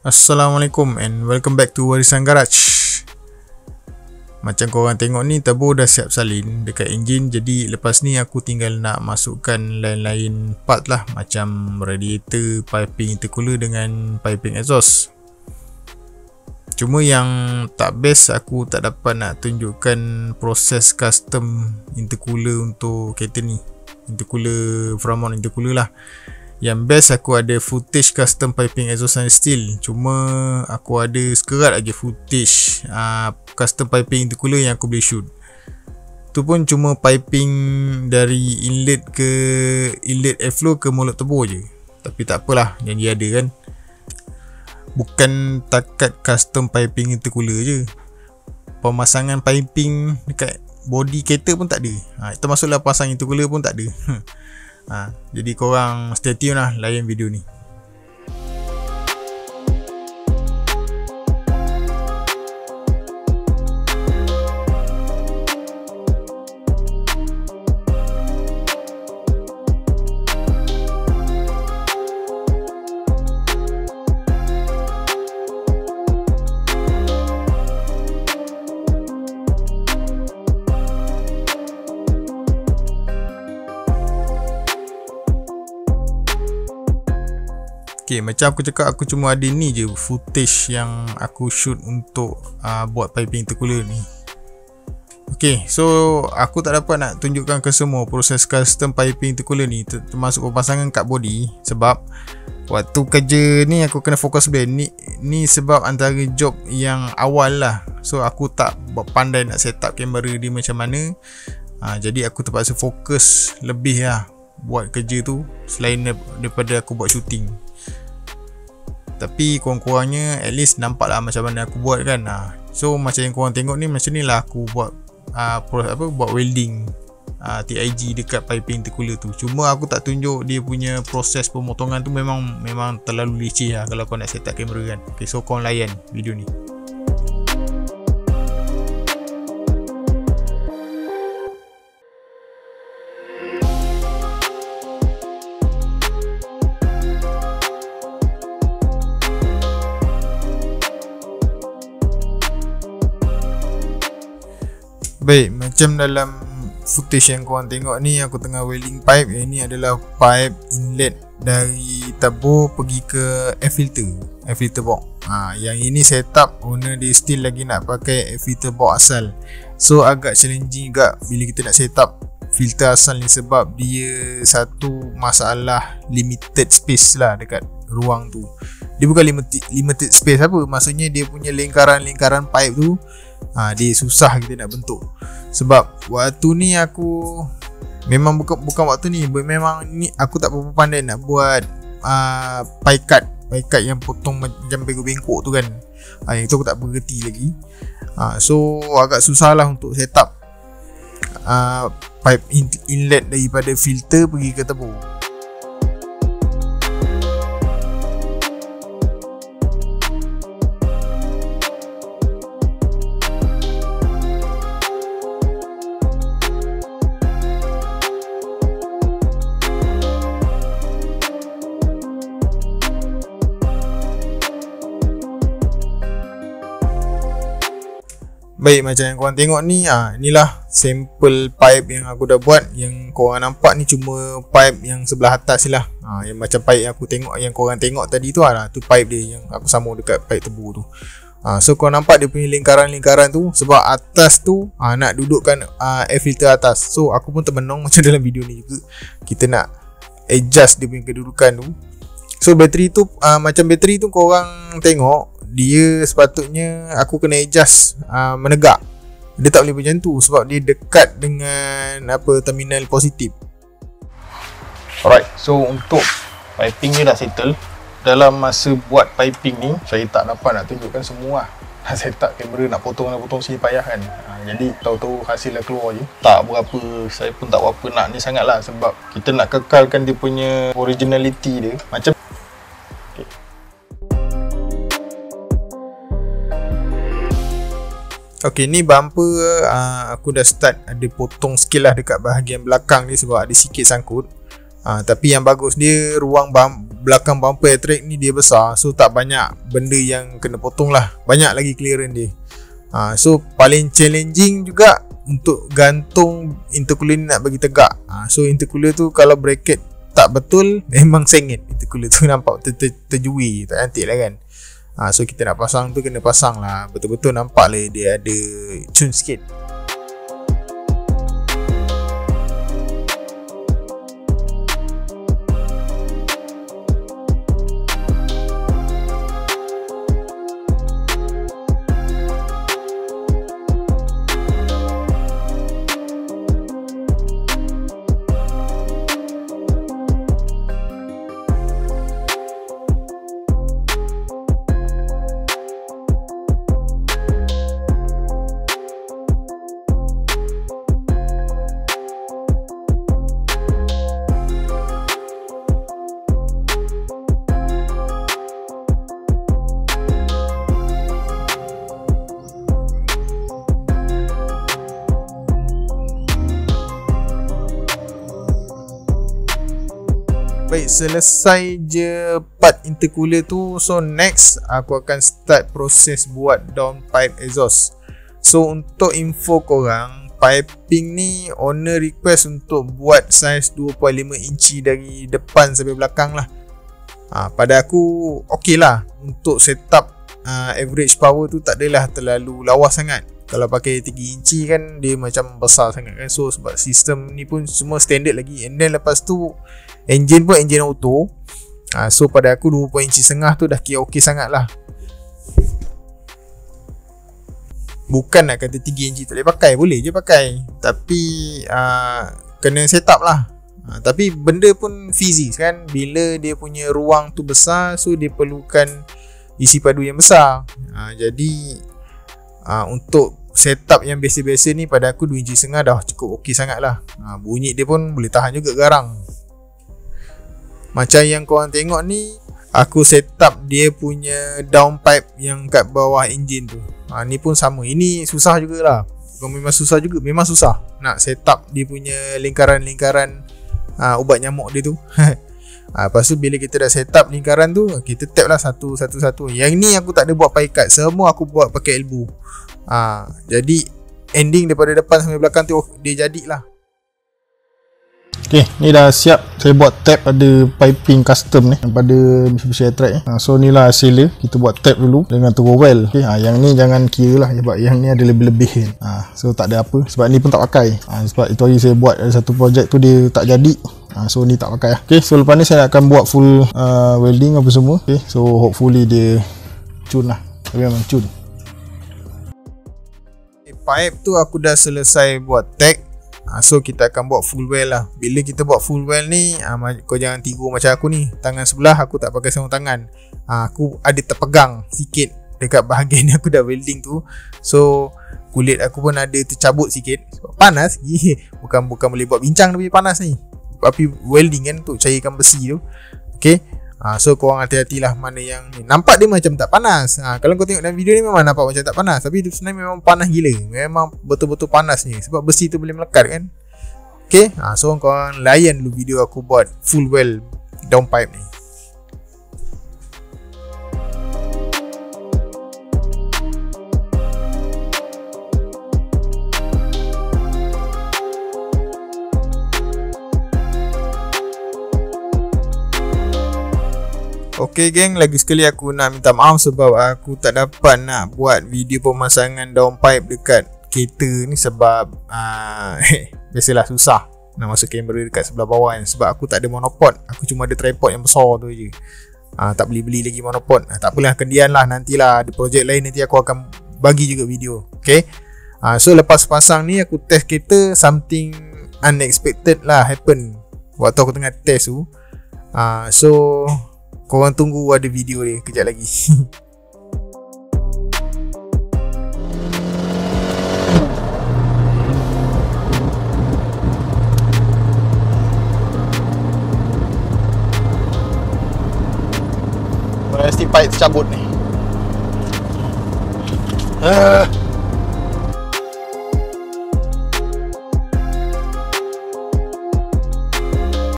Assalamualaikum and welcome back to Warisan Garage. Macam korang tengok ni, turbo dah siap salin dekat enjin. Jadi lepas ni aku tinggal nak masukkan lain-lain part lah, macam radiator, piping intercooler dengan piping exhaust. Cuma yang tak best, aku tak dapat nak tunjukkan proses custom intercooler untuk kereta ni. Intercooler, front mount intercooler lah. Yang best aku ada footage custom piping exhaust and steel. Cuma aku ada sekerat aja footage custom piping intercooler yang aku boleh shoot. Tu pun cuma piping dari inlet ke inlet airflow ke mulut turbo je. Tapi tak apalah, yang dia ada kan. Bukan takat custom piping intercooler je, pemasangan piping dekat body kereta pun tak ada. Termasuklah pasang intercooler pun tak ada. Jadi korang stay tune lah, layan video ni. Okay, macam aku cakap, aku cuma ada ni je footage yang aku shoot untuk buat piping intercooler ni. Okay, so aku tak dapat nak tunjukkan ke semua proses custom piping intercooler ni, termasuk pemasangan kat body. Sebab waktu kerja ni aku kena fokus blend ni sebab antara job yang awal lah. So aku tak pandai nak set up kamera dia macam mana. Jadi aku terpaksa fokus lebih lah buat kerja tu, selain daripada aku buat shooting. Tapi kurang-kurangnya at least nampak lah macam mana aku buat kan. So macam yang korang tengok ni, macam ni lah aku buat buat welding TIG dekat piping intercooler tu. Cuma aku tak tunjuk dia punya proses pemotongan tu, memang terlalu leceh lah kalau kau nak set up kamera kan. Okay, so korang layan video ni. Baik, macam dalam footage yang korang tengok ni, aku tengah welding pipe. Yang ni adalah pipe inlet dari turbo pergi ke air filter box. Yang ini setup owner dia still lagi nak pakai air filter box asal. So agak challenging juga bila kita nak setup filter asal ni, sebab dia satu masalah limited space lah dekat ruang tu. Dia bukan limited space apa, maksudnya dia punya lingkaran-lingkaran pipe tu dia susah kita nak bentuk. Sebab waktu ni aku memang bukan waktu ni, memang ni aku tak berapa pandai nak buat pie cut yang potong macam bengkok-bengkok tu kan. Yang tu aku tak bergerti lagi. So agak susah lah untuk set up pipe inlet daripada filter pergi ke turbo. Baik, macam yang korang tengok ni, inilah sampel pipe yang aku dah buat. Yang korang nampak ni cuma pipe yang sebelah atas lah. Yang macam pipe yang aku tengok, yang korang tengok tadi tu tu pipe dia yang aku sambung dekat pipe turbo tu. So korang nampak dia punya lingkaran-lingkaran tu, sebab atas tu nak dudukkan air filter atas. So aku pun termenung macam dalam video ni juga, kita nak adjust dia punya kedudukan tu. So bateri tu, macam bateri tu korang tengok, dia sepatutnya aku kena adjust menegak. Dia tak boleh macam tu sebab dia dekat dengan terminal positif. Alright, so untuk piping ni dah settle. Dalam masa buat piping ni, saya tak dapat nak tunjukkan semua lah. Set up kamera nak potong sini payah kan. Jadi tahu-tahu hasil dah keluar je. Tak berapa, saya pun tak berapa nak ni sangat lah, sebab kita nak kekalkan dia punya originality dia. Macam Okay, ni bumper aku dah start ada potong sikit lah dekat bahagian belakang ni sebab ada sikit sangkut. Tapi yang bagus dia ruang belakang bumper track ni dia besar, so tak banyak benda yang kena potong lah, banyak lagi clearance dia. So paling challenging juga untuk gantung intercooler ni nak bagi tegak. So intercooler tu kalau bracket tak betul memang sengit, intercooler tu nampak terjui, tak cantik lah kan. So kita nak pasang tu kena pasang lah betul-betul, nampak lah dia ada cun sikit. Baik, selesai je part intercooler tu. So next aku akan start proses buat downpipe exhaust. So untuk info korang, piping ni owner request untuk buat saiz 2.5 inci dari depan sampai belakang lah. Pada aku okey lah. Untuk setup average power tu tak adalah terlalu lawa sangat. Kalau pakai 3 inci kan dia macam besar sangat kan. So sebab sistem ni pun semua standard lagi. And then lepas tu engine pun engine auto. So pada aku 2.5 inci tu dah kira okey sangat lah. Bukan nak kata 3 inci tak boleh pakai, boleh je pakai, tapi kena set up lah. Tapi benda pun fizik kan, bila dia punya ruang tu besar, so dia perlukan isi padu yang besar. Jadi untuk setup yang biasa-biasa ni pada aku 2.5 inci dah cukup okey sangat lah. Bunyi dia pun boleh tahan juga garang. Macam yang korang tengok ni, aku setup dia punya downpipe yang kat bawah enjin tu. Ni pun sama, ini susah jugalah. Memang susah juga, memang susah nak setup dia punya lingkaran-lingkaran ubat nyamuk dia tu. Lepas tu bila kita dah setup lingkaran tu, kita tap lah satu-satu. Yang ni aku tak ada buat pie cut, semua aku buat pakai elbow. Jadi ending daripada depan sampai belakang tu dia jadilah. Okay, ni dah siap. Saya buat tab pada piping custom ni pada Mitsubishi Airtrack. So ni lah hasilnya. Kita buat tab dulu dengan turbo well. Okay, yang ni jangan kira lah, sebab yang ni ada lebih-lebih. So tak ada apa, sebab ni pun tak pakai. Sebab itu hari saya buat ada satu projek tu dia tak jadi. So ni tak pakai lah. Okay, so lepas ni saya akan buat full welding apa semua. Okay, so hopefully dia cun lah. Tapi memang cun. Pipe tu aku dah selesai buat tag. So kita akan buat full well lah. Bila kita buat full well ni, kau jangan tiru macam aku ni. Tangan sebelah aku tak pakai sarung tangan. Aku ada terpegang sikit dekat bahagian yang aku dah welding tu. So kulit aku pun ada tercabut sikit sebab panas. Bukan boleh buat bincang tapi panas ni. Tapi welding kan tu, cairkan besi tu. Okay, so korang hati-hatilah mana yang ni. Nampak dia macam tak panas. Kalau kau tengok dalam video ni memang nampak macam tak panas, tapi sebenarnya memang panas gila. Memang betul-betul panas ni, sebab besi tu boleh melekat kan. Okay, so korang layan dulu video aku buat full well downpipe ni. Okay geng, lagi sekali aku nak minta maaf sebab aku tak dapat nak buat video pemasangan downpipe dekat kereta ni sebab biasalah susah nak masuk kamera dekat sebelah bawah kan. Sebab aku tak ada monopod, aku cuma ada tripod yang besar tu je. Tak beli lagi monopod. Tak apalah, kendian lah, nantilah ada projek lain nanti aku akan bagi juga video. Okay, so lepas pasang ni aku test kereta, something unexpected lah happen waktu aku tengah test tu. So korang tunggu ada video dia kejap lagi. Mesti pipe tercabut ni.